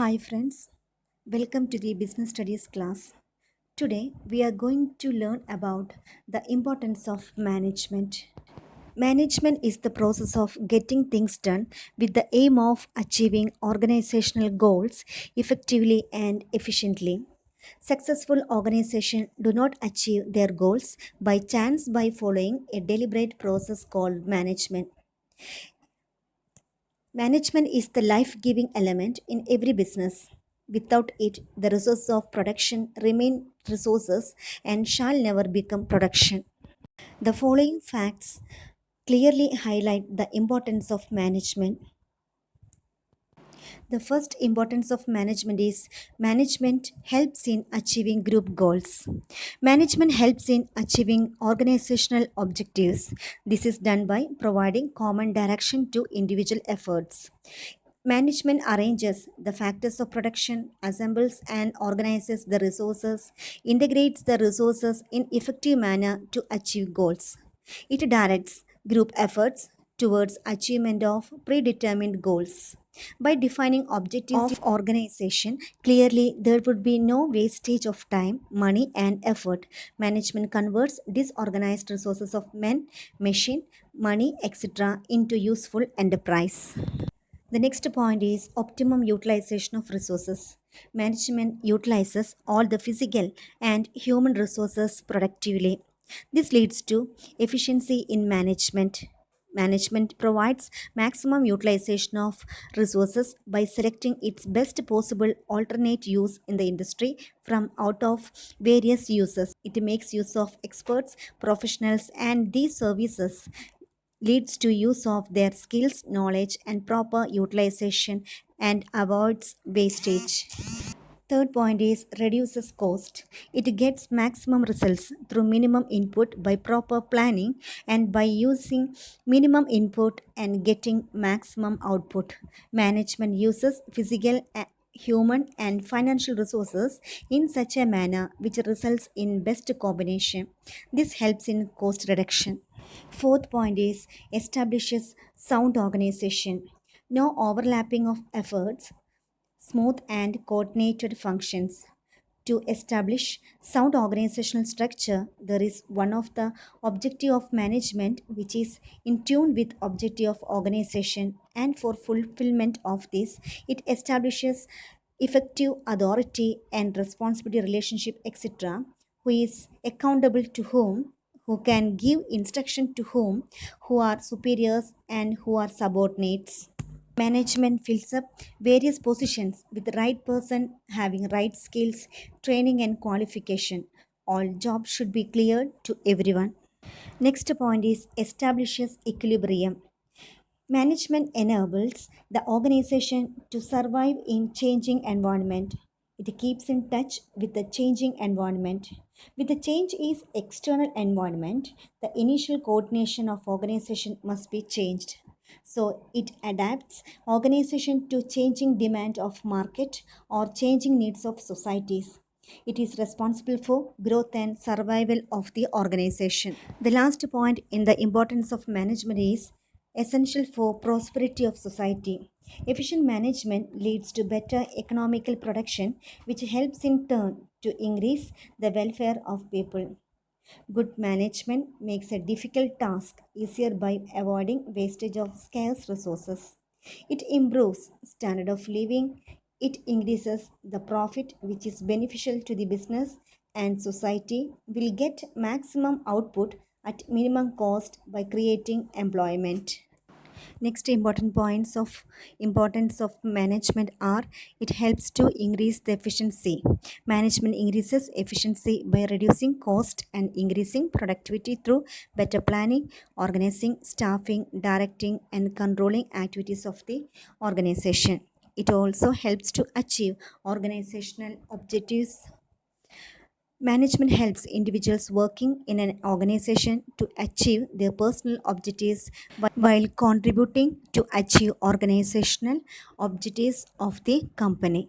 Hi, friends. Welcome to the Business Studies class. Today, we are going to learn about the importance of management. Management is the process of getting things done with the aim of achieving organizational goals effectively and efficiently. Successful organizations do not achieve their goals by chance by following a deliberate process called management. Management is the life giving element in every business. Without it, the resources of production remain resources and shall never become production. The following facts clearly highlight the importance of management. The first importance of management helps in achieving group goals. Management helps in achieving organizational objectives. This is done by providing common direction to individual efforts. Management arranges the factors of production, assembles and organizes the resources, integrates the resources in effective manner to achieve goals. It directs group efforts towards achievement of predetermined goals. By defining objectives of organization clearly, there would be no wastage of time, money, and effort. Management converts disorganized resources of men, machine, money, etc. into useful enterprise. The next point is optimum utilization of resources. Management utilizes all the physical and human resources productively. This leads to efficiency in management. Management provides maximum utilization of resources by selecting its best possible alternate use in the industry from out of various uses. It makes use of experts, professionals, and these services leads to use of their skills, knowledge, and proper utilization and avoids wastage. Third point is reduces cost. It gets maximum results through minimum input by proper planning and by using minimum input and getting maximum output. Management uses physical, human, and financial resources in such a manner which results in best combination. This helps in cost reduction. Fourth point is establishes sound organization. No overlapping of efforts, smooth and coordinated functions. To establish sound organizational structure, there is one of the objective of management which is in tune with objective of organization, and for fulfillment of this, it establishes effective authority and responsibility relationship, etc. Who is accountable to whom, who can give instruction to whom, who are superiors and who are subordinates. Management fills up various positions with the right person having right skills, training, and qualification. All jobs should be clear to everyone. Next point is establishes equilibrium. Management enables the organization to survive in changing environment. It keeps in touch with the changing environment. With the change is external environment, the initial coordination of organization must be changed. So it adapts organization to changing demand of market or changing needs of societies. It is responsible for growth and survival of the organization. The last point in the importance of management is essential for prosperity of society. Efficient management leads to better economical production, which helps in turn to increase the welfare of people. Good management makes a difficult task easier by avoiding wastage of scarce resources. It improves standard of living, it increases the profit which is beneficial to the business, and society will get maximum output at minimum cost by creating employment. Next important points of importance of management are it helps to increase the efficiency. Management increases efficiency by reducing cost and increasing productivity through better planning, organizing, staffing, directing, and controlling activities of the organization. It also helps to achieve organizational objectives. Management helps individuals working in an organization to achieve their personal objectives while contributing to achieve organizational objectives of the company.